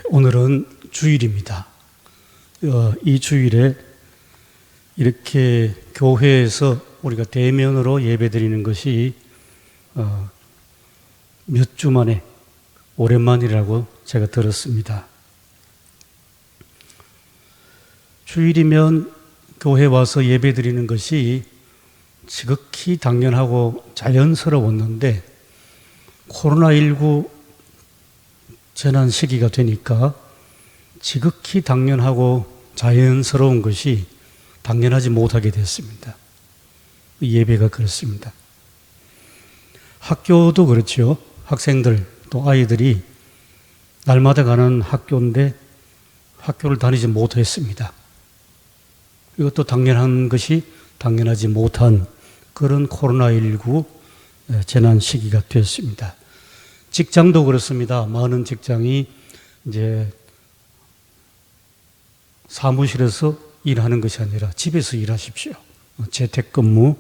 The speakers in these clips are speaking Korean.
오늘은 주일입니다. 이 주일에 이렇게 교회에서 우리가 대면으로 예배드리는 것이 몇 주 만에 오랜만이라고 제가 들었습니다. 주일이면 교회 와서 예배드리는 것이 지극히 당연하고 자연스러웠는데 코로나19 재난 시기가 되니까 지극히 당연하고 자연스러운 것이 당연하지 못하게 됐습니다. 예배가 그렇습니다. 학교도 그렇죠. 학생들 또 아이들이 날마다 가는 학교인데 학교를 다니지 못했습니다. 이것도 당연한 것이 당연하지 못한 그런 코로나19 재난 시기가 됐습니다. 직장도 그렇습니다. 많은 직장이 이제 사무실에서 일하는 것이 아니라 집에서 일하십시오. 재택근무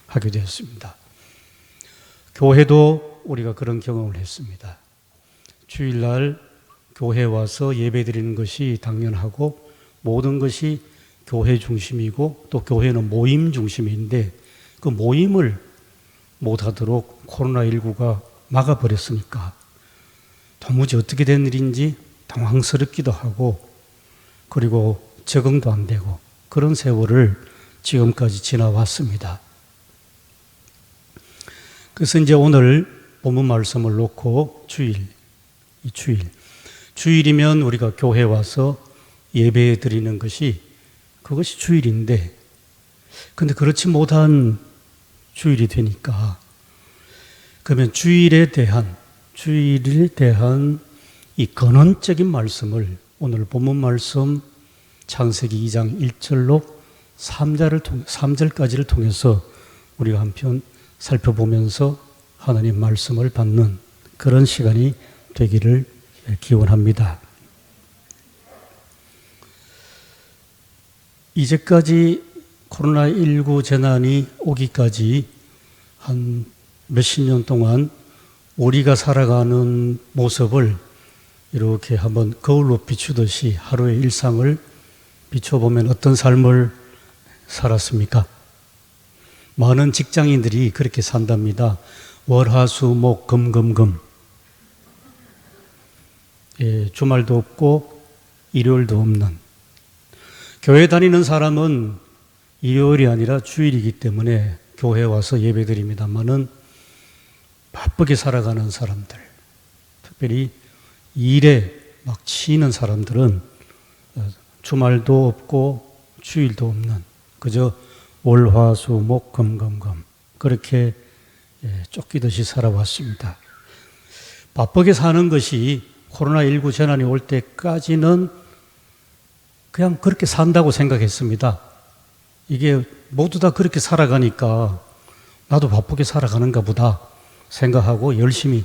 하게 되었습니다. 교회도 우리가 그런 경험을 했습니다. 주일날 교회 와서 예배드리는 것이 당연하고 모든 것이 교회 중심이고 또 교회는 모임 중심인데 그 모임을 못하도록 코로나19가 막아버렸으니까 도무지 어떻게 된 일인지 당황스럽기도 하고 그리고 적응도 안 되고 그런 세월을 지금까지 지나왔습니다. 그래서 이제 오늘 본문 말씀을 놓고 주일이면 우리가 교회 와서 예배 드리는 것이 그것이 주일인데 근데 그렇지 못한 주일이 되니까 그러면 주일에 대한 이 근원적인 말씀을 오늘 본문 말씀 창세기 2장 1절로 3절까지를 통해서 우리가 한편 살펴보면서 하나님 말씀을 받는 그런 시간이 되기를 기원합니다. 이제까지 코로나19 재난이 오기까지 한 몇십 년 동안 우리가 살아가는 모습을 이렇게 한번 거울로 비추듯이 하루의 일상을 비춰보면 어떤 삶을 살았습니까? 많은 직장인들이 그렇게 산답니다. 월화수목 금금금. 주말도 없고 일요일도 없는. 교회 다니는 사람은 일요일이 아니라 주일이기 때문에 교회에 와서 예배드립니다만은 바쁘게 살아가는 사람들, 특별히 일에 막 치이는 사람들은 주말도 없고 주일도 없는 그저 월화수목 금금금 그렇게 쫓기듯이 살아왔습니다. 바쁘게 사는 것이 코로나19 재난이 올 때까지는 그냥 그렇게 산다고 생각했습니다. 이게 모두 다 그렇게 살아가니까 나도 바쁘게 살아가는가 보다 생각하고 열심히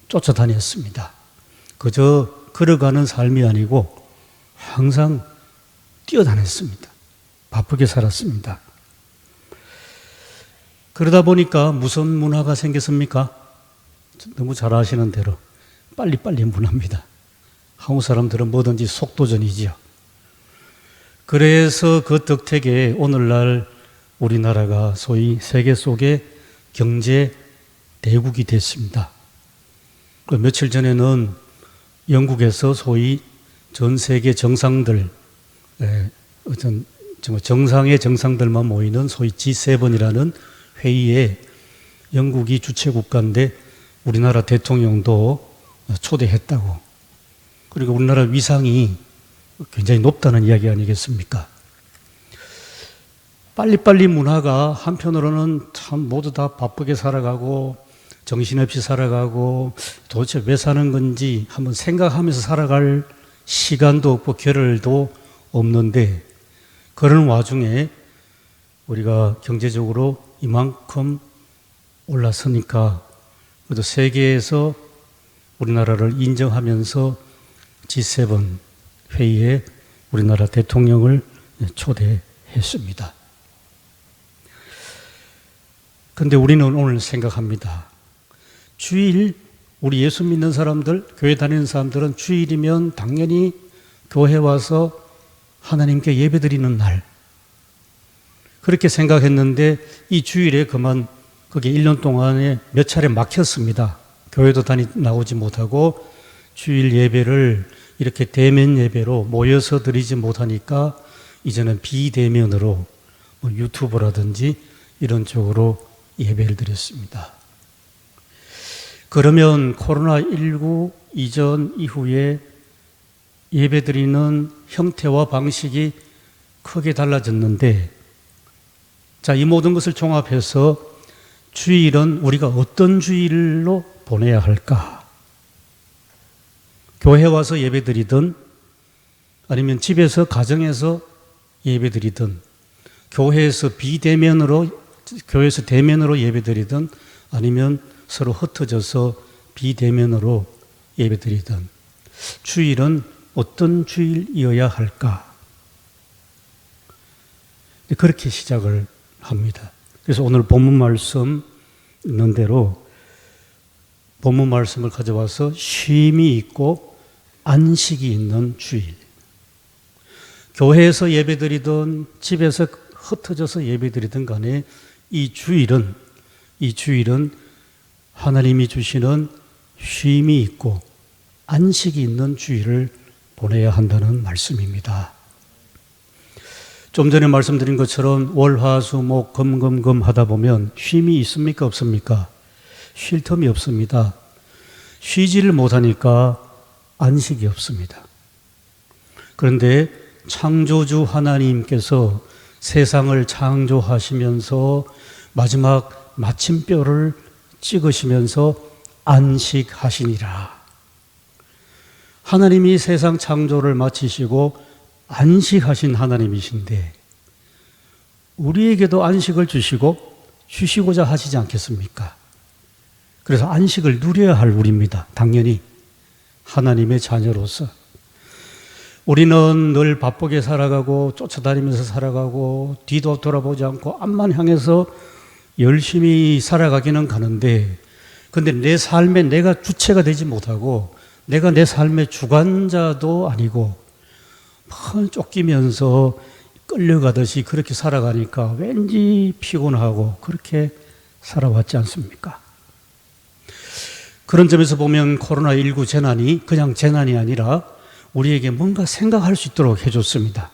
쫓아다녔습니다. 그저 걸어가는 삶이 아니고 항상 뛰어다녔습니다. 바쁘게 살았습니다. 그러다 보니까 무슨 문화가 생겼습니까? 너무 잘 아시는 대로 빨리빨리 문화입니다. 한국 사람들은 뭐든지 속도전이지요. 그래서 그 덕택에 오늘날 우리나라가 소위 세계 속의 경제 대국이 됐습니다. 며칠 전에는 영국에서 소위 전 세계 정상들, 정상의 정상들만 모이는 소위 G7이라는 회의에 영국이 주최국가인데 우리나라 대통령도 초대했다고. 그리고 우리나라 위상이 굉장히 높다는 이야기 아니겠습니까? 빨리빨리 문화가 한편으로는 참 모두 다 바쁘게 살아가고 정신없이 살아가고 도대체 왜 사는 건지 한번 생각하면서 살아갈 시간도 없고 겨를도 없는데 그런 와중에 우리가 경제적으로 이만큼 올랐으니까 그래도 세계에서 우리나라를 인정하면서 G7 회의에 우리나라 대통령을 초대했습니다. 그런데 우리는 오늘 생각합니다. 주일 우리 예수 믿는 사람들, 교회 다니는 사람들은 주일이면 당연히 교회 와서 하나님께 예배드리는 날. 그렇게 생각했는데 이 주일에 그만 그게 1년 동안에 몇 차례 막혔습니다. 교회도 나오지 못하고 주일 예배를 이렇게 대면 예배로 모여서 드리지 못하니까 이제는 비대면으로 뭐 유튜브라든지 이런 쪽으로 예배를 드렸습니다. 그러면 코로나19 이전 이후에 예배드리는 형태와 방식이 크게 달라졌는데, 자, 이 모든 것을 종합해서 주일은 우리가 어떤 주일로 보내야 할까? 교회 와서 예배드리든 아니면 집에서 가정에서 예배드리든 교회에서 교회에서 대면으로 예배드리든 아니면 서로 흩어져서 비대면으로 예배드리든 주일은 어떤 주일이어야 할까? 그렇게 시작을 합니다. 그래서 오늘 본문 말씀 있는 대로 본문 말씀을 가져와서 쉼이 있고 안식이 있는 주일. 교회에서 예배드리든 집에서 흩어져서 예배드리든 간에 이 주일은 하나님이 주시는 쉼이 있고 안식이 있는 주일을 보내야 한다는 말씀입니다. 좀 전에 말씀드린 것처럼 월, 화, 수, 목, 금 하다 보면 쉼이 있습니까? 없습니까? 쉴 틈이 없습니다. 쉬지를 못하니까 안식이 없습니다. 그런데 창조주 하나님께서 세상을 창조하시면서 마지막 마침표를 찍으시면서 안식하시니라. 하나님이 세상 창조를 마치시고 안식하신 하나님이신데 우리에게도 안식을 주시고자 하시지 않겠습니까? 그래서 안식을 누려야 할 우리입니다. 당연히 하나님의 자녀로서. 우리는 늘 바쁘게 살아가고 쫓아다니면서 살아가고 뒤도 돌아보지 않고 앞만 향해서 열심히 살아가기는 가는데, 근데 내 삶에 내가 주체가 되지 못하고 내가 내 삶의 주관자도 아니고 쫓기면서 끌려가듯이 그렇게 살아가니까 왠지 피곤하고 그렇게 살아왔지 않습니까? 그런 점에서 보면 코로나19 재난이 그냥 재난이 아니라 우리에게 뭔가 생각할 수 있도록 해줬습니다.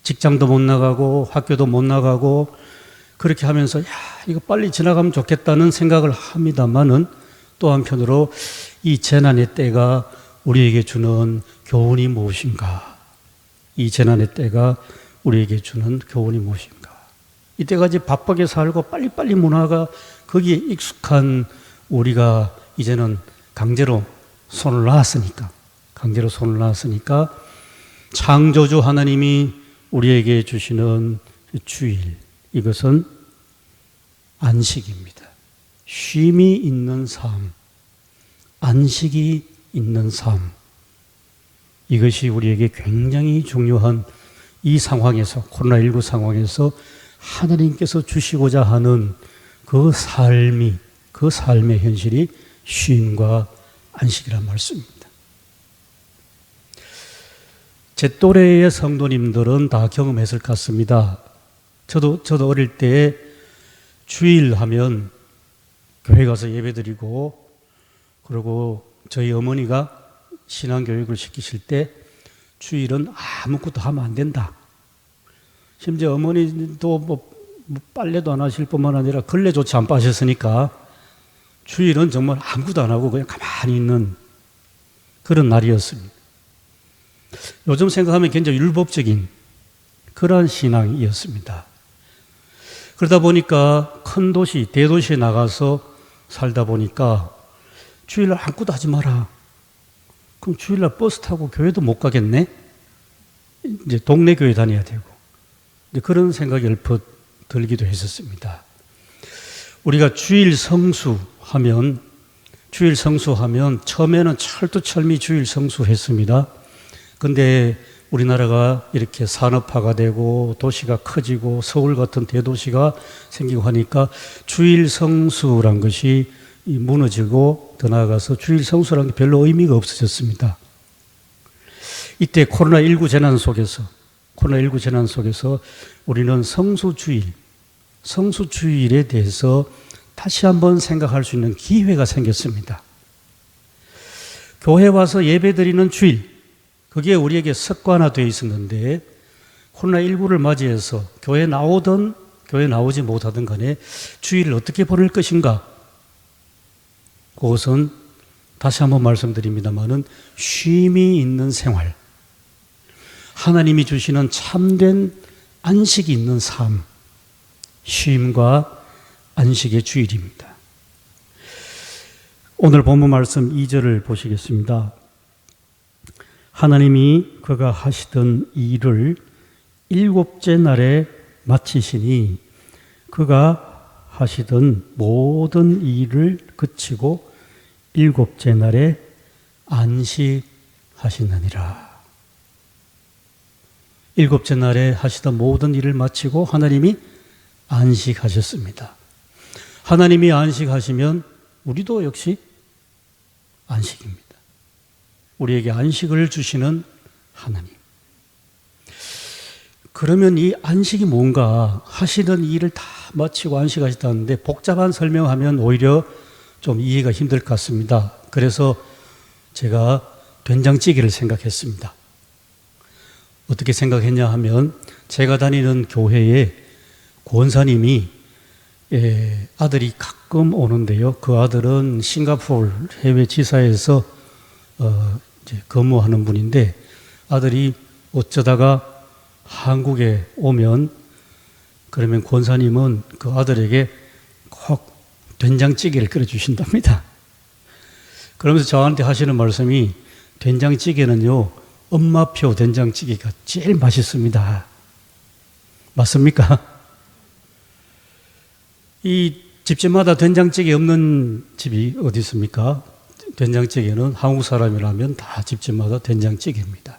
직장도 못 나가고 학교도 못 나가고 그렇게 하면서 이거 빨리 지나가면 좋겠다는 생각을 합니다만은 또 한편으로 이 재난의 때가 우리에게 주는 교훈이 무엇인가? 이 재난의 때가 우리에게 주는 교훈이 무엇인가? 이때까지 바쁘게 살고 빨리빨리 문화가 거기에 익숙한 우리가 이제는 강제로 손을 놨으니까 창조주 하나님이 우리에게 주시는 주일, 이것은 안식입니다. 쉼이 있는 삶, 안식이 있는 삶, 이것이 우리에게 굉장히 중요한 이 상황에서, 코로나19 상황에서 하나님께서 주시고자 하는 그 삶의 현실이 쉼과 안식이란 말씀입니다. 제 또래의 성도님들은 다 경험했을 것 같습니다. 저도 어릴 때 주일 하면 교회 가서 예배드리고, 그리고 저희 어머니가 신앙교육을 시키실 때 주일은 아무것도 하면 안 된다. 심지어 어머니도 뭐 빨래도 안 하실 뿐만 아니라 걸레조차 안 빠셨으니까 주일은 정말 아무것도 안 하고 그냥 가만히 있는 그런 날이었습니다. 요즘 생각하면 굉장히 율법적인 그러한 신앙이었습니다. 그러다 보니까 큰 도시, 대도시에 나가서 살다 보니까 주일날 아무것도 하지 마라. 그럼 주일날 버스 타고 교회도 못 가겠네? 이제 동네 교회 다녀야 되고. 이제 그런 생각이 얽혀 들기도 했었습니다. 우리가 주일 성수하면 처음에는 철두철미 주일 성수했습니다. 근데 우리나라가 이렇게 산업화가 되고 도시가 커지고 서울 같은 대도시가 생기고 하니까 주일 성수란 것이 무너지고 더 나아가서 주일 성수라는 게 별로 의미가 없어졌습니다. 이때 코로나19 재난 속에서 우리는 성수주일에 대해서 다시 한번 생각할 수 있는 기회가 생겼습니다. 교회 와서 예배드리는 주일, 그게 우리에게 습관화되어 있었는데 코로나19를 맞이해서 교회 나오든 교회 나오지 못하든 간에 주일을 어떻게 보낼 것인가? 그것은 다시 한번 말씀드립니다마는 쉼이 있는 생활, 하나님이 주시는 참된 안식이 있는 삶, 쉼과 안식의 주일입니다. 오늘 본문 말씀 2절을 보시겠습니다. 하나님이 그가 하시던 일을 일곱째 날에 마치시니 그가 하시던 모든 일을 그치고 일곱째 날에 안식하시느니라. 일곱째 날에 하시던 모든 일을 마치고 하나님이 안식하셨습니다. 하나님이 안식하시면 우리도 역시 안식입니다. 우리에게 안식을 주시는 하나님. 그러면 이 안식이 뭔가? 하시던 일을 다 마치고 안식하셨다는데 복잡한 설명하면 오히려 좀 이해가 힘들 것 같습니다. 그래서 제가 된장찌개를 생각했습니다. 어떻게 생각했냐 하면 제가 다니는 교회에 권사님이 아들이 가끔 오는데요. 그 아들은 싱가포르 해외 지사에서 이제 근무하는 분인데 아들이 어쩌다가 한국에 오면 그러면 권사님은 그 아들에게 꼭 된장찌개를 끓여주신답니다. 그러면서 저한테 하시는 말씀이 된장찌개는요, 엄마표 된장찌개가 제일 맛있습니다. 맞습니까? 이 집집마다 된장찌개 없는 집이 어디 있습니까? 된장찌개는 한국 사람이라면 다 집집마다 된장찌개입니다.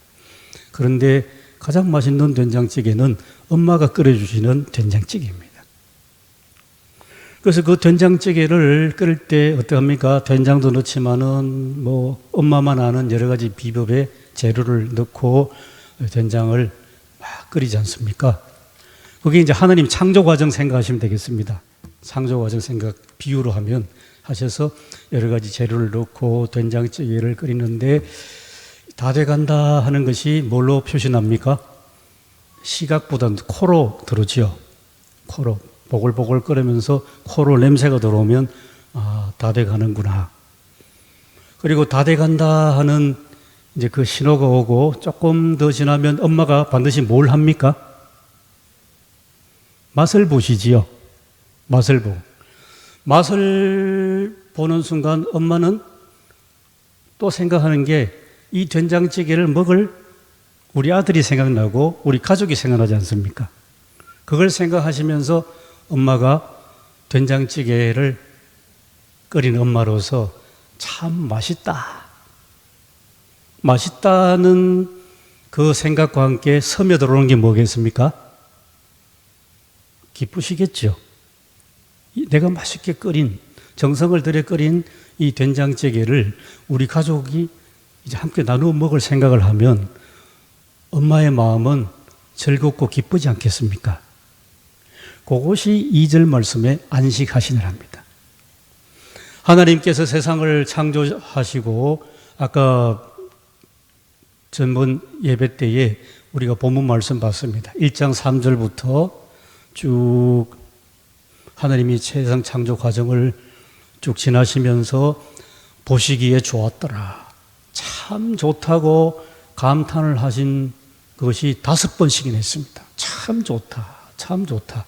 그런데 가장 맛있는 된장찌개는 엄마가 끓여주시는 된장찌개입니다. 그래서 그 된장찌개를 끓일 때 어떡합니까? 된장도 넣지만은 뭐 엄마만 아는 여러 가지 비법의 재료를 넣고 된장을 막 끓이지 않습니까? 그게 이제 하나님 창조 과정 생각하시면 되겠습니다. 창조 과정 생각 비유로 하면 하셔서 여러 가지 재료를 넣고 된장찌개를 끓이는데 다 돼간다 하는 것이 뭘로 표시납니까? 시각보다는 코로 들어오지요. 코로 보글보글 끓으면서 코로 냄새가 들어오면 다 돼가는구나. 그리고 다 돼간다 하는 이제 그 신호가 오고 조금 더 지나면 엄마가 반드시 뭘 합니까? 맛을 보시지요. 맛을 보는 순간 엄마는 또 생각하는 게 이 된장찌개를 먹을 우리 아들이 생각나고 우리 가족이 생각나지 않습니까? 그걸 생각하시면서 엄마가 된장찌개를 끓인 엄마로서 참 맛있다. 맛있다는 그 생각과 함께 스며들어오는 게 뭐겠습니까? 기쁘시겠죠. 내가 맛있게 끓인, 정성을 들여 끓인 이 된장찌개를 우리 가족이 이제 함께 나누어 먹을 생각을 하면 엄마의 마음은 즐겁고 기쁘지 않겠습니까? 그것이 2절 말씀에 안식하시느랍니다. 하나님께서 세상을 창조하시고 아까 전번 예배 때에 우리가 본문 말씀 봤습니다. 1장 3절부터 쭉 하나님이 세상 창조 과정을 쭉 지나시면서 보시기에 좋았더라. 참 좋다고 감탄을 하신 것이 5번씩이나 했습니다. 참 좋다. 참 좋다.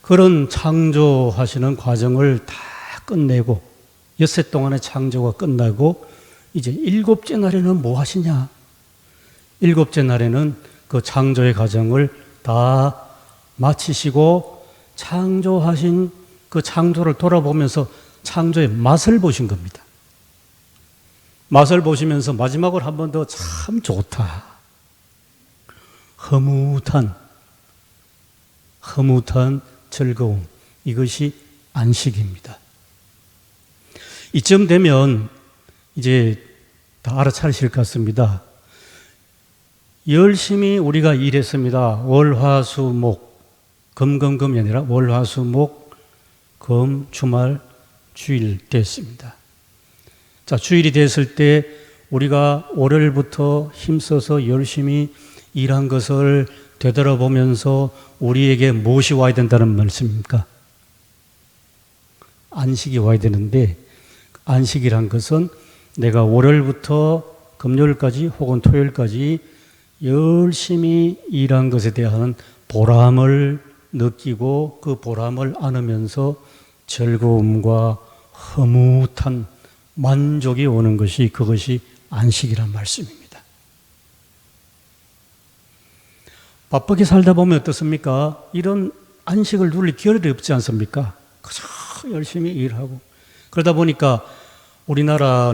그런 창조하시는 과정을 다 끝내고 엿새 동안의 창조가 끝나고 이제 7째 날에는 뭐 하시냐? 7째 날에는 그 창조의 과정을 다 마치시고 창조하신 그 창조를 돌아보면서 창조의 맛을 보신 겁니다. 맛을 보시면서 마지막으로 한 번 더 참 좋다. 흐뭇한 즐거움. 이것이 안식입니다. 이쯤 되면 이제 다 알아차리실 것 같습니다. 열심히 우리가 일했습니다. 월, 화, 수, 목. 금금금이 아니라 월, 화, 수, 목, 금, 주말, 주일 됐습니다. 자, 주일이 됐을 때 우리가 월요일부터 힘써서 열심히 일한 것을 되돌아보면서 우리에게 무엇이 와야 된다는 말씀입니까? 안식이 와야 되는데, 안식이란 것은 내가 월요일부터 금요일까지 혹은 토요일까지 열심히 일한 것에 대한 보람을 느끼고 그 보람을 안으면서 즐거움과 흐뭇한 만족이 오는 것이, 그것이 안식이란 말씀입니다. 바쁘게 살다 보면 어떻습니까? 이런 안식을 누릴 겨를이 없지 않습니까? 그저 열심히 일하고 그러다 보니까 우리나라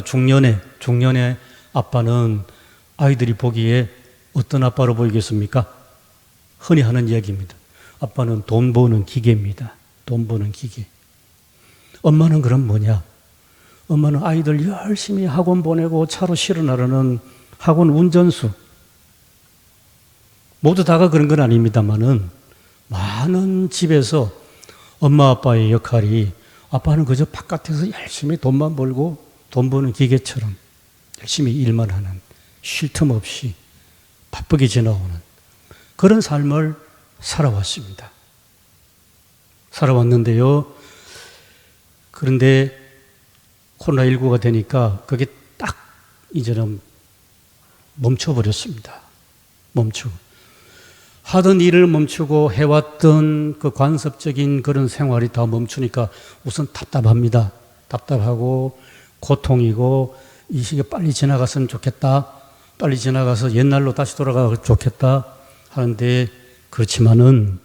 중년의 아빠는 아이들이 보기에 어떤 아빠로 보이겠습니까? 흔히 하는 이야기입니다. 아빠는 돈 버는 기계입니다. 돈 버는 기계. 엄마는 그럼 뭐냐? 엄마는 아이들 열심히 학원 보내고 차로 실어 나르는 학원 운전수. 모두 다가 그런 건 아닙니다만은 많은 집에서 엄마 아빠의 역할이, 아빠는 그저 바깥에서 열심히 돈만 벌고 돈 버는 기계처럼 열심히 일만 하는, 쉴 틈 없이 바쁘게 지나오는 그런 삶을 살아왔습니다. 살아왔는데요. 그런데 코로나19가 되니까 그게 딱 이제는 멈춰버렸습니다. 하던 일을 멈추고 해왔던 그 관습적인 그런 생활이 다 멈추니까 우선 답답합니다. 답답하고 고통이고 이 시기에 빨리 지나갔으면 좋겠다. 빨리 지나가서 옛날로 다시 돌아가면 좋겠다 하는데, 그렇지만은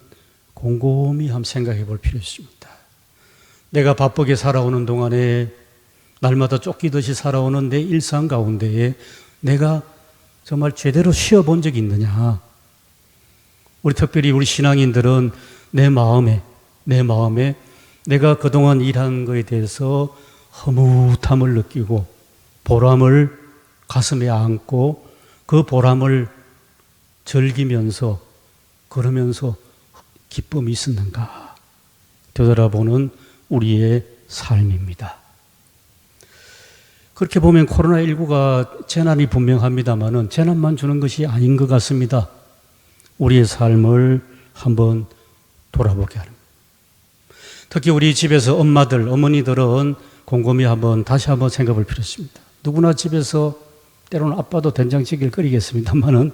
곰곰이 한번 생각해 볼 필요 있습니다. 내가 바쁘게 살아오는 동안에 날마다 쫓기듯이 살아오는 내 일상 가운데에 내가 정말 제대로 쉬어본 적이 있느냐? 특별히 우리 신앙인들은 내 마음에 내가 그동안 일한 것에 대해서 허무함을 느끼고 보람을 가슴에 안고 그 보람을 즐기면서 그러면서 기쁨이 있었는가 되돌아보는 우리의 삶입니다. 그렇게 보면 코로나19가 재난이 분명합니다만은 재난만 주는 것이 아닌 것 같습니다. 우리의 삶을 한번 돌아보게 하는. 특히 우리 집에서 어머니들은 곰곰이 다시 한번 생각해 볼 필요 있습니다. 누구나 집에서 때로는 아빠도 된장찌개를 끓이겠습니다만은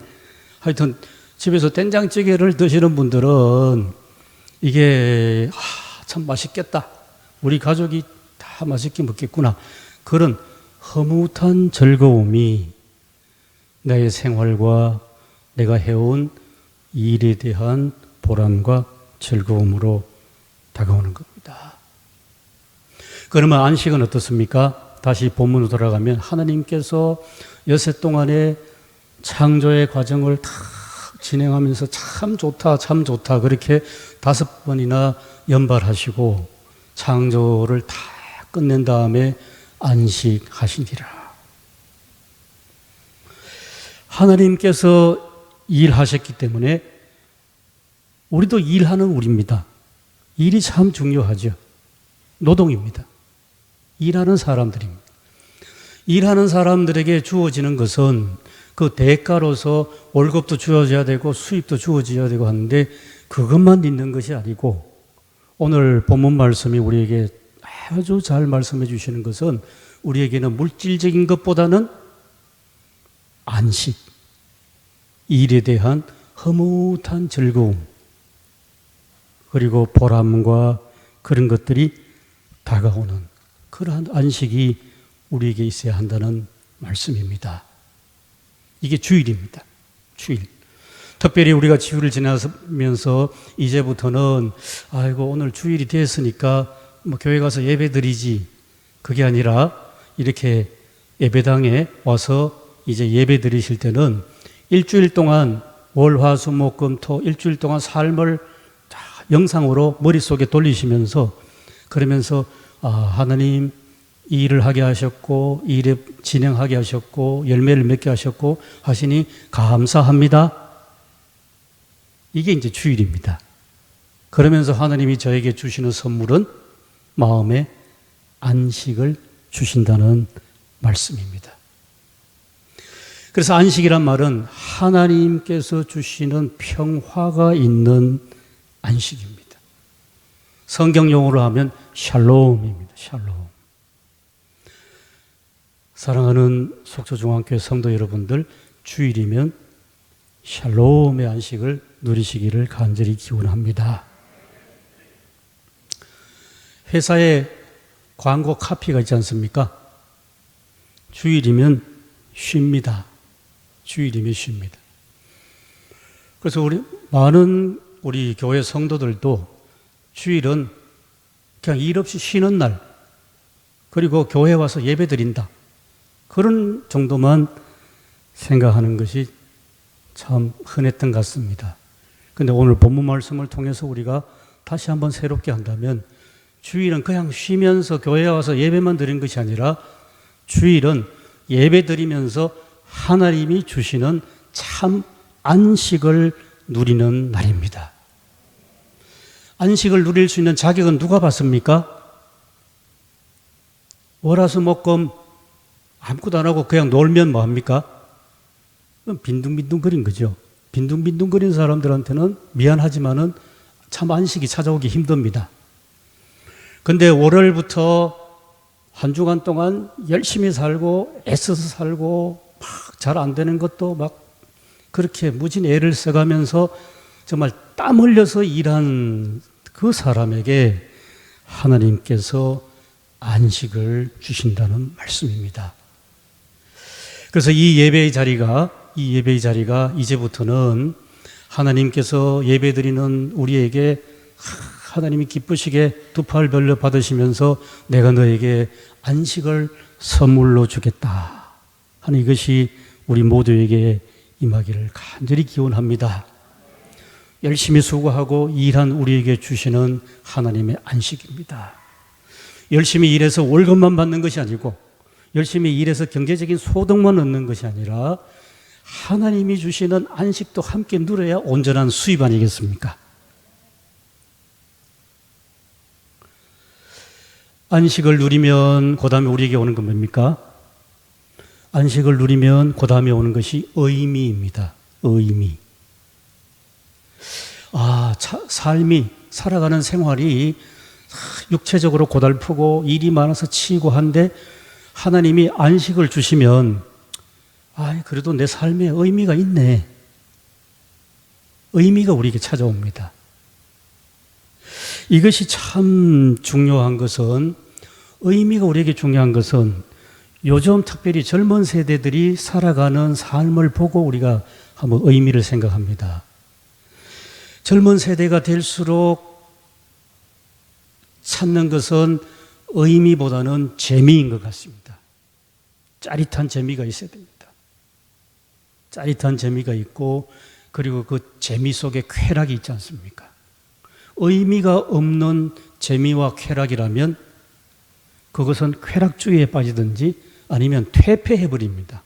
하여튼 집에서 된장찌개를 드시는 분들은 이게 참 맛있겠다. 우리 가족이 다 맛있게 먹겠구나. 그런 흐뭇한 즐거움이 나의 생활과 내가 해온 일에 대한 보람과 즐거움으로 다가오는 겁니다. 그러면 안식은 어떻습니까? 다시 본문으로 돌아가면 하나님께서 여세 동안의 창조의 과정을 다 진행하면서 참 좋다 그렇게 5번이나 연발하시고 창조를 다 끝낸 다음에 안식하시니라. 하나님께서 일하셨기 때문에 우리도 일하는 우리입니다. 일이 참 중요하죠. 노동입니다. 일하는 사람들입니다. 일하는 사람들에게 주어지는 것은 그 대가로서 월급도 주어져야 되고 수입도 주어져야 되고 하는데, 그것만 있는 것이 아니고 오늘 본문 말씀이 우리에게 아주 잘 말씀해 주시는 것은 우리에게는 물질적인 것보다는 안식, 일에 대한 흐뭇한 즐거움, 그리고 보람과 그런 것들이 다가오는 그러한 안식이 우리에게 있어야 한다는 말씀입니다. 이게 주일입니다. 주일. 특별히 우리가 주일을 지나면서 이제부터는 오늘 주일이 됐으니까 교회 가서 예배 드리지, 그게 아니라 이렇게 예배당에 와서 이제 예배 드리실 때는 일주일 동안 월, 화, 수, 목, 금, 토 일주일 동안 삶을 다 영상으로 머릿속에 돌리시면서 그러면서 하나님 이 일을 하게 하셨고 이 일을 진행하게 하셨고 열매를 맺게 하셨고 하시니 감사합니다. 이게 이제 주일입니다. 그러면서 하나님이 저에게 주시는 선물은 마음의 안식을 주신다는 말씀입니다. 그래서 안식이란 말은 하나님께서 주시는 평화가 있는 안식입니다. 성경 용어로 하면 샬롬입니다. 샬롬. 사랑하는 속초중앙교회 성도 여러분들, 주일이면 샬롬의 안식을 누리시기를 간절히 기원합니다. 회사에 광고 카피가 있지 않습니까? 주일이면 쉽니다. 주일이면 쉽니다. 그래서 많은 우리 교회 성도들도 주일은 그냥 일 없이 쉬는 날, 그리고 교회 와서 예배 드린다, 그런 정도만 생각하는 것이 참 흔했던 것 같습니다. 그런데 오늘 본문 말씀을 통해서 우리가 다시 한번 새롭게 한다면 주일은 그냥 쉬면서 교회에 와서 예배만 드리는 것이 아니라 주일은 예배 드리면서 하나님이 주시는 참 안식을 누리는 날입니다. 안식을 누릴 수 있는 자격은 누가 받습니까? 월화수목금 아무것도 안 하고 그냥 놀면 뭐합니까? 빈둥빈둥거린 거죠. 빈둥빈둥거리는 사람들한테는 미안하지만은 참 안식이 찾아오기 힘듭니다. 근데 월요일부터 한 주간 동안 열심히 살고 애써서 살고 막 잘 안 되는 것도 막 그렇게 무진 애를 써가면서 정말 땀 흘려서 일한 그 사람에게 하나님께서 안식을 주신다는 말씀입니다. 그래서 이 예배의 자리가 이제부터는 하나님께서 예배드리는 우리에게 하나님이 기쁘시게 두 팔 벌려 받으시면서 내가 너에게 안식을 선물로 주겠다 하는 이것이 우리 모두에게 임하기를 간절히 기원합니다. 열심히 수고하고 일한 우리에게 주시는 하나님의 안식입니다. 열심히 일해서 월급만 받는 것이 아니고 열심히 일해서 경제적인 소득만 얻는 것이 아니라 하나님이 주시는 안식도 함께 누려야 온전한 수입 아니겠습니까? 안식을 누리면 그 다음에 우리에게 오는 건 뭡니까? 안식을 누리면 그 다음에 오는 것이 의미입니다. 의미. 삶이, 살아가는 생활이 육체적으로 고달프고 일이 많아서 치이고 한데 하나님이 안식을 주시면 그래도 내 삶에 의미가 있네. 의미가 우리에게 찾아옵니다. 이것이 참 중요한 것은, 의미가 우리에게 중요한 것은 요즘 특별히 젊은 세대들이 살아가는 삶을 보고 우리가 한번 의미를 생각합니다. 젊은 세대가 될수록 찾는 것은 의미보다는 재미인 것 같습니다. 짜릿한 재미가 있어야 됩니다. 짜릿한 재미가 있고, 그리고 그 재미 속에 쾌락이 있지 않습니까? 의미가 없는 재미와 쾌락이라면 그것은 쾌락주의에 빠지든지 아니면 퇴폐해버립니다.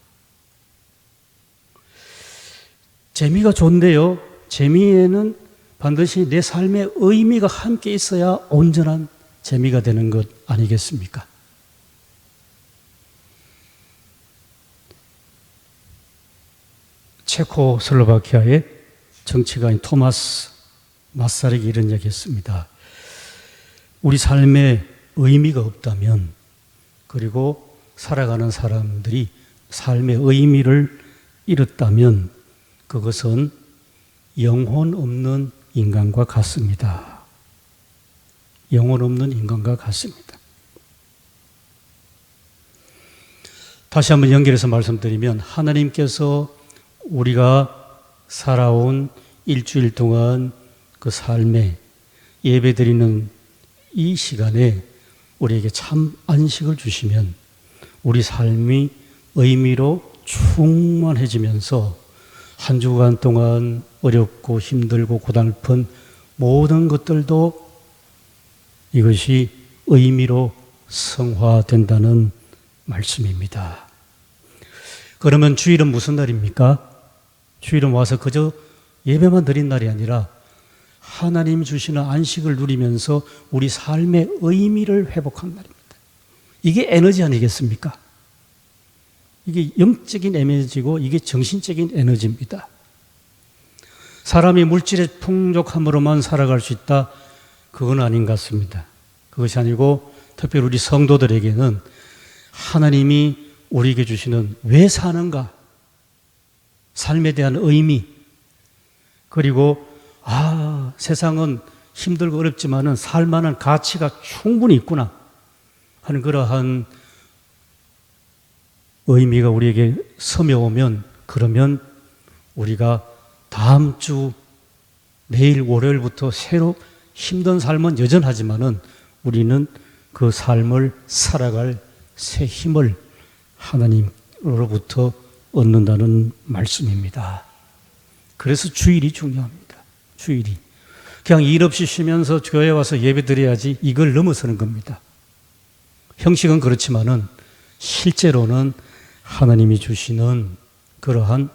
재미가 좋은데요, 재미에는 반드시 내 삶의 의미가 함께 있어야 온전한 재미가 되는 것 아니겠습니까? 체코슬로바키아의 정치가인 토마스 마사렉이 이런 이야기 했습니다. 우리 삶에 의미가 없다면, 그리고 살아가는 사람들이 삶의 의미를 잃었다면 그것은 영혼 없는 인간과 같습니다. 영혼 없는 인간과 같습니다. 다시 한번 연결해서 말씀드리면, 하나님께서 우리가 살아온 일주일 동안 그 삶에 예배드리는 이 시간에 우리에게 참 안식을 주시면 우리 삶이 의미로 충만해지면서 한 주간 동안 어렵고 힘들고 고달픈 모든 것들도 이것이 의미로 성화된다는 말씀입니다. 그러면 주일은 무슨 날입니까? 주일은 와서 그저 예배만 드린 날이 아니라 하나님 주시는 안식을 누리면서 우리 삶의 의미를 회복한 날입니다. 이게 에너지 아니겠습니까? 이게 영적인 에너지고 이게 정신적인 에너지입니다. 사람이 물질의 풍족함으로만 살아갈 수 있다? 그건 아닌 것 같습니다. 그것이 아니고 특별히 우리 성도들에게는 하나님이 우리에게 주시는 왜 사는가? 삶에 대한 의미, 그리고 세상은 힘들고 어렵지만은 살만한 가치가 충분히 있구나 하는 그러한 의미가 우리에게 스며오면, 그러면 우리가 다음 주 내일 월요일부터 새로 힘든 삶은 여전하지만은 우리는 그 삶을 살아갈 새 힘을 하나님으로부터 얻는다는 말씀입니다. 그래서 주일이 중요합니다. 주일이. 그냥 일 없이 쉬면서 교회 와서 예배 드려야지, 이걸 넘어서는 겁니다. 형식은 그렇지만은 실제로는 하나님이 주시는 그러한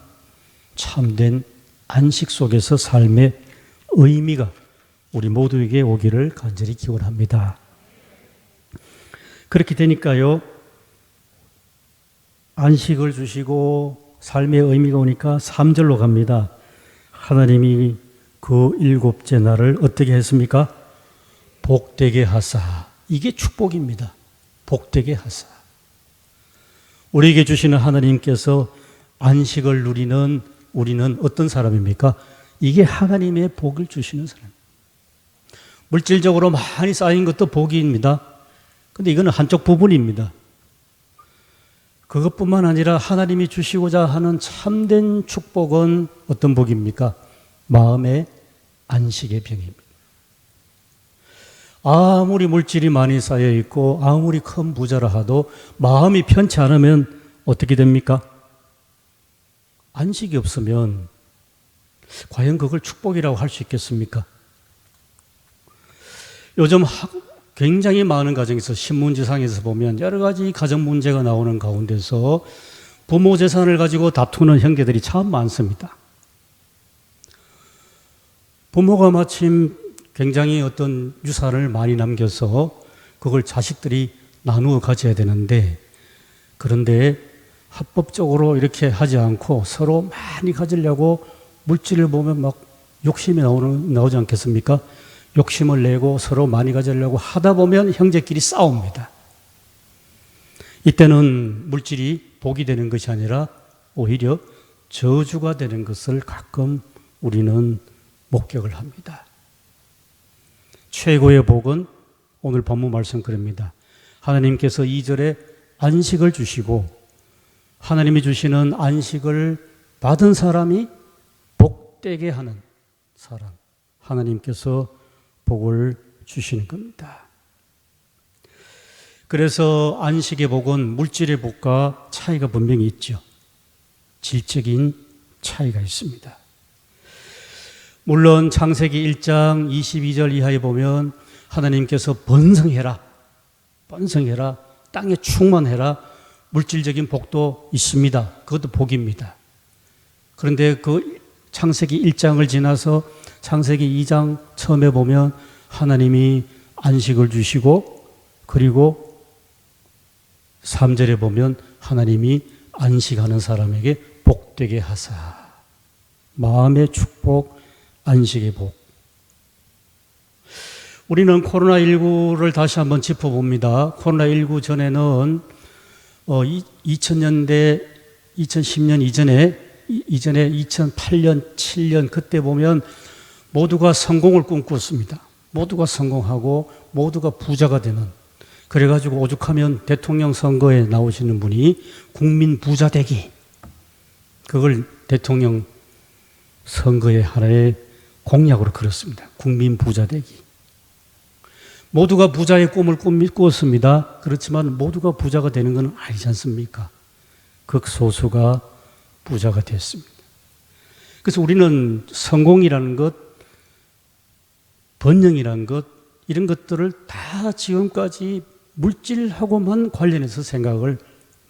참된 안식 속에서 삶의 의미가 우리 모두에게 오기를 간절히 기원합니다. 그렇게 되니까요, 안식을 주시고 삶의 의미가 오니까 3절로 갑니다. 하나님이 그 일곱째 날을 어떻게 했습니까? 복되게 하사. 이게 축복입니다. 복되게 하사. 우리에게 주시는 하나님께서 안식을 누리는 우리는 어떤 사람입니까? 이게 하나님의 복을 주시는 사람. 물질적으로 많이 쌓인 것도 복입니다. 근데 이거는 한쪽 부분입니다. 그것뿐만 아니라 하나님이 주시고자 하는 참된 축복은 어떤 복입니까? 마음의 안식의 병입니다. 아무리 물질이 많이 쌓여 있고 아무리 큰 부자라 하도 마음이 편치 않으면 어떻게 됩니까? 안식이 없으면 과연 그걸 축복이라고 할 수 있겠습니까? 요즘 굉장히 많은 가정에서 신문지상에서 보면 여러 가지 가정 문제가 나오는 가운데서 부모 재산을 가지고 다투는 형제들이 참 많습니다. 부모가 마침 굉장히 어떤 유산을 많이 남겨서 그걸 자식들이 나누어 가져야 되는데, 그런데 합법적으로 이렇게 하지 않고 서로 많이 가지려고 물질을 보면 막 욕심이 나오지 않겠습니까? 욕심을 내고 서로 많이 가지려고 하다 보면 형제끼리 싸웁니다. 이때는 물질이 복이 되는 것이 아니라 오히려 저주가 되는 것을 가끔 우리는 목격을 합니다. 최고의 복은 오늘 본문 말씀 그럽니다. 하나님께서 2절에 안식을 주시고, 하나님이 주시는 안식을 받은 사람이 복되게 하는 사람, 하나님께서 복을 주시는 겁니다. 그래서 안식의 복은 물질의 복과 차이가 분명히 있죠. 질적인 차이가 있습니다. 물론 창세기 1장 22절 이하에 보면 하나님께서 번성해라, 땅에 충만해라, 물질적인 복도 있습니다. 그것도 복입니다. 그런데 그 창세기 1장을 지나서 창세기 2장 처음에 보면 하나님이 안식을 주시고, 그리고 3절에 보면 하나님이 안식하는 사람에게 복되게 하사. 마음의 축복, 안식의 복. 우리는 코로나19를 다시 한번 짚어봅니다. 코로나19 전에는 2000년대, 2010년 이전에 2008년, 7년 그때 보면 모두가 성공을 꿈꿨습니다. 모두가 성공하고 모두가 부자가 되는, 그래가지고 오죽하면 대통령 선거에 나오시는 분이 국민 부자 되기, 그걸 대통령 선거의 하나의 공약으로 걸었습니다. 국민 부자 되기. 모두가 부자의 꿈을 꾸었습니다. 그렇지만 모두가 부자가 되는 건 아니지 않습니까? 극소수가 부자가 됐습니다. 그래서 우리는 성공이라는 것, 번영이라는 것, 이런 것들을 다 지금까지 물질하고만 관련해서 생각을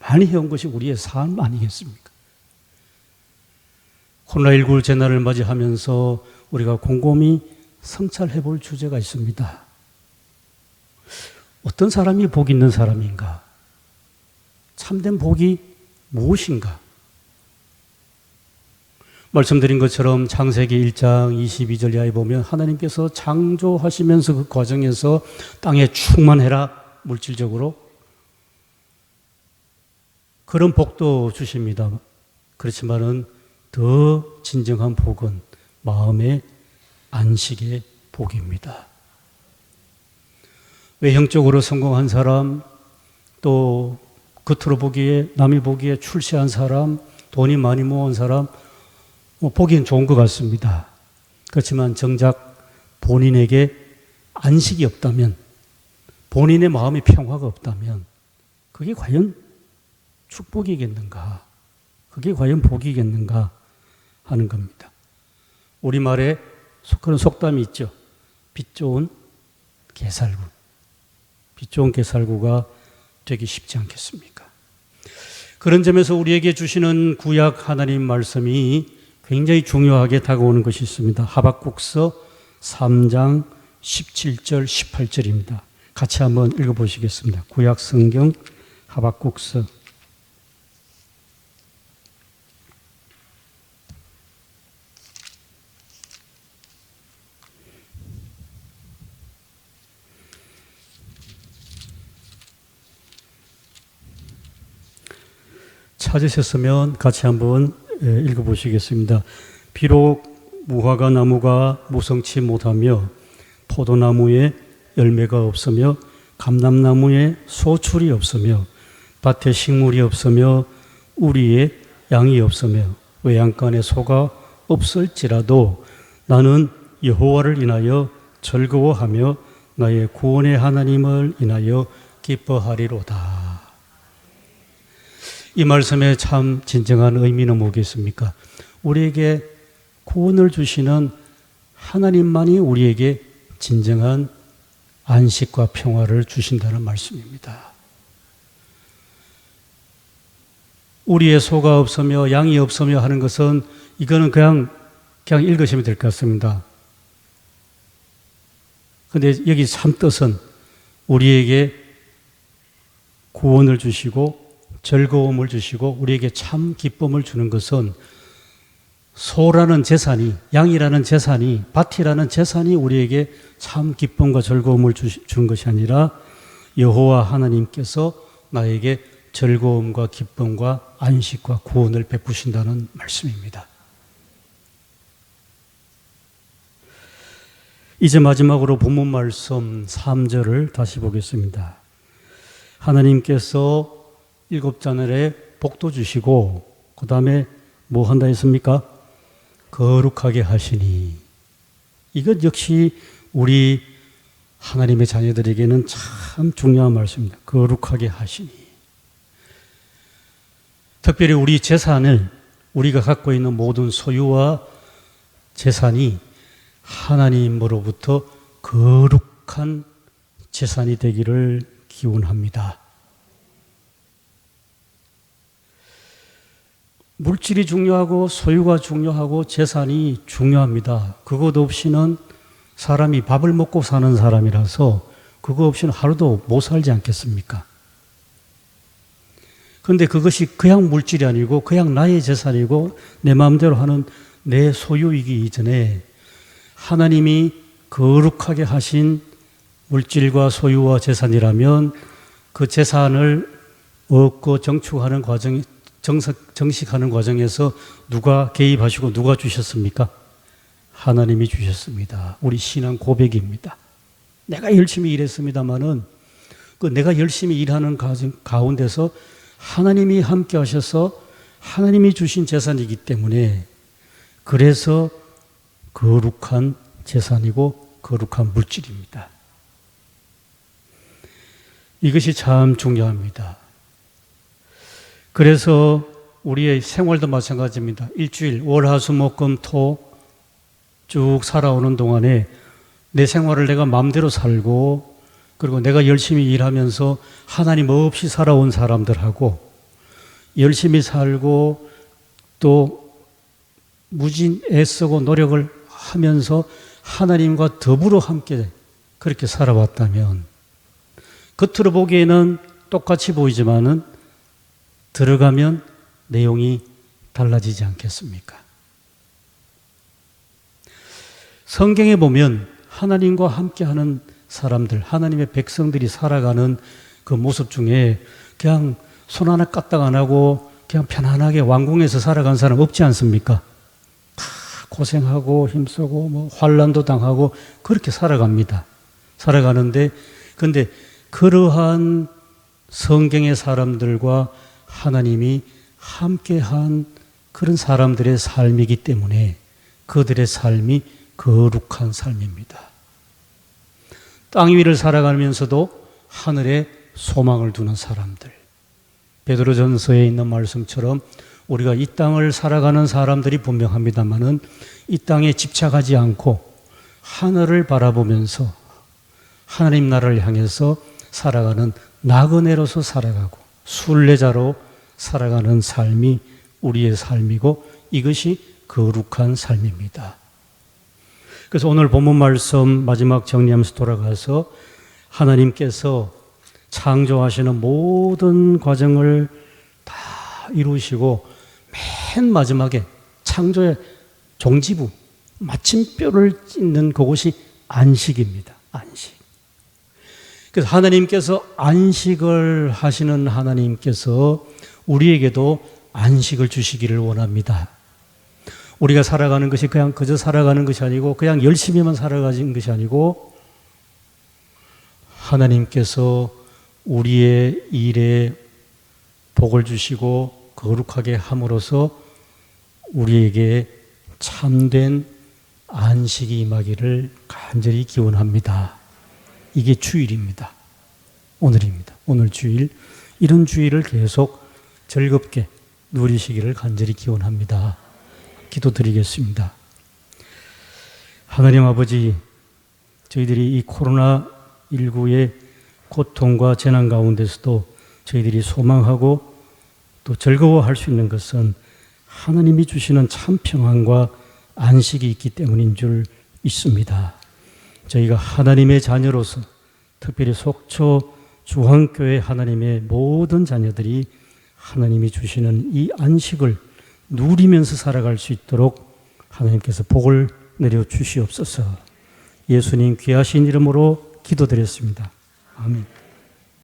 많이 해온 것이 우리의 삶 아니겠습니까? 코로나19 재난을 맞이하면서 우리가 곰곰이 성찰해 볼 주제가 있습니다. 어떤 사람이 복 있는 사람인가? 참된 복이 무엇인가? 말씀드린 것처럼 창세기 1장 22절 이하에 보면 하나님께서 창조하시면서 그 과정에서 땅에 충만해라, 물질적으로 그런 복도 주십니다. 그렇지만은 더 진정한 복은 마음의 안식의 복입니다. 외형적으로 성공한 사람, 또 겉으로 보기에, 남이 보기에 출세한 사람, 돈이 많이 모은 사람, 보기엔 좋은 것 같습니다. 그렇지만 정작 본인에게 안식이 없다면, 본인의 마음의 평화가 없다면 그게 과연 축복이겠는가? 그게 과연 복이겠는가? 하는 겁니다. 우리말에 그런 속담이 있죠. 빛 좋은 게살구. 빛 좋은 게살구가 되기 쉽지 않겠습니까? 그런 점에서 우리에게 주시는 구약 하나님 말씀이 굉장히 중요하게 다가오는 것이 있습니다. 하박국서 3장 17절, 18절입니다. 같이 한번 읽어보시겠습니다. 구약 성경 하박국서. 찾으셨으면 같이 한번 읽어보시겠습니다. 비록 무화과 나무가 무성치 못하며 포도나무에 열매가 없으며 감람나무에 소출이 없으며 밭에 식물이 없으며 우리에 양이 없으며 외양간에 소가 없을지라도 나는 여호와를 인하여 즐거워하며 나의 구원의 하나님을 인하여 기뻐하리로다. 이 말씀의 참 진정한 의미는 뭐겠습니까? 우리에게 구원을 주시는 하나님만이 우리에게 진정한 안식과 평화를 주신다는 말씀입니다. 우리의 소가 없으며 양이 없으며 하는 것은 이거는 그냥 읽으시면 될 것 같습니다. 그런데 여기 참 뜻은 우리에게 구원을 주시고 즐거움을 주시고 우리에게 참 기쁨을 주는 것은 소라는 재산이, 양이라는 재산이, 밭이라는 재산이 우리에게 참 기쁨과 즐거움을 준 것이 아니라 여호와 하나님께서 나에게 즐거움과 기쁨과 안식과 구원을 베푸신다는 말씀입니다. 이제 마지막으로 본문 말씀 3절을 다시 보겠습니다. 하나님께서 7자늘에 복도 주시고 그 다음에 뭐 한다 했습니까? 거룩하게 하시니. 이것 역시 우리 하나님의 자녀들에게는 참 중요한 말씀입니다. 거룩하게 하시니. 특별히 우리 재산을, 우리가 갖고 있는 모든 소유와 재산이 하나님으로부터 거룩한 재산이 되기를 기원합니다. 물질이 중요하고 소유가 중요하고 재산이 중요합니다. 그것 없이는 사람이 밥을 먹고 사는 사람이라서 그거 없이는 하루도 못 살지 않겠습니까? 그런데 그것이 그냥 물질이 아니고 그냥 나의 재산이고 내 마음대로 하는 내 소유이기 이전에 하나님이 거룩하게 하신 물질과 소유와 재산이라면 그 재산을 얻고 정축하는 과정이 정식하는 과정에서 누가 개입하시고 누가 주셨습니까? 하나님이 주셨습니다. 우리 신앙 고백입니다. 내가 열심히 일했습니다마는 그 내가 열심히 일하는 가운데서 하나님이 함께 하셔서 하나님이 주신 재산이기 때문에 그래서 거룩한 재산이고 거룩한 물질입니다. 이것이 참 중요합니다. 그래서 우리의 생활도 마찬가지입니다. 일주일, 월, 화, 수, 목, 금, 토 쭉 살아오는 동안에 내 생활을 내가 마음대로 살고 그리고 내가 열심히 일하면서 하나님 없이 살아온 사람들하고 열심히 살고 또 무진 애쓰고 노력을 하면서 하나님과 더불어 함께 그렇게 살아왔다면 겉으로 보기에는 똑같이 보이지만은 들어가면 내용이 달라지지 않겠습니까? 성경에 보면 하나님과 함께하는 사람들, 하나님의 백성들이 살아가는 그 모습 중에 그냥 손 하나 까딱 안 하고 그냥 편안하게 왕궁에서 살아간 사람 없지 않습니까? 다 고생하고 힘쓰고 뭐 환난도 당하고 그렇게 살아갑니다. 살아가는데 근데 그러한 성경의 사람들과 하나님이 함께한 그런 사람들의 삶이기 때문에 그들의 삶이 거룩한 삶입니다. 땅 위를 살아가면서도 하늘에 소망을 두는 사람들. 베드로전서에 있는 말씀처럼 우리가 이 땅을 살아가는 사람들이 분명합니다만은 이 땅에 집착하지 않고 하늘을 바라보면서 하나님 나라를 향해서 살아가는 나그네로서 살아가고 순례자로 살아가는 삶이 우리의 삶이고 이것이 거룩한 삶입니다. 그래서 오늘 본문 말씀 마지막 정리하면서 돌아가서 하나님께서 창조하시는 모든 과정을 다 이루시고 맨 마지막에 창조의 종지부, 마침표를 찍는 그곳이 안식입니다. 안식. 그래서 하나님께서 안식을 하시는 하나님께서 우리에게도 안식을 주시기를 원합니다. 우리가 살아가는 것이 그냥 그저 살아가는 것이 아니고 그냥 열심히만 살아가는 것이 아니고 하나님께서 우리의 일에 복을 주시고 거룩하게 함으로써 우리에게 참된 안식이 임하기를 간절히 기원합니다. 이게 주일입니다. 오늘입니다. 오늘 주일. 이런 주일을 계속 즐겁게 누리시기를 간절히 기원합니다. 기도드리겠습니다. 하나님 아버지, 저희들이 이 코로나19의 고통과 재난 가운데서도 저희들이 소망하고 또 즐거워할 수 있는 것은 하나님이 주시는 참 평안과 안식이 있기 때문인 줄 믿습니다. 저희가 하나님의 자녀로서 특별히 속초 주황교회 하나님의 모든 자녀들이 하나님이 주시는 이 안식을 누리면서 살아갈 수 있도록 하나님께서 복을 내려 주시옵소서. 예수님 귀하신 이름으로 기도드렸습니다. 아멘.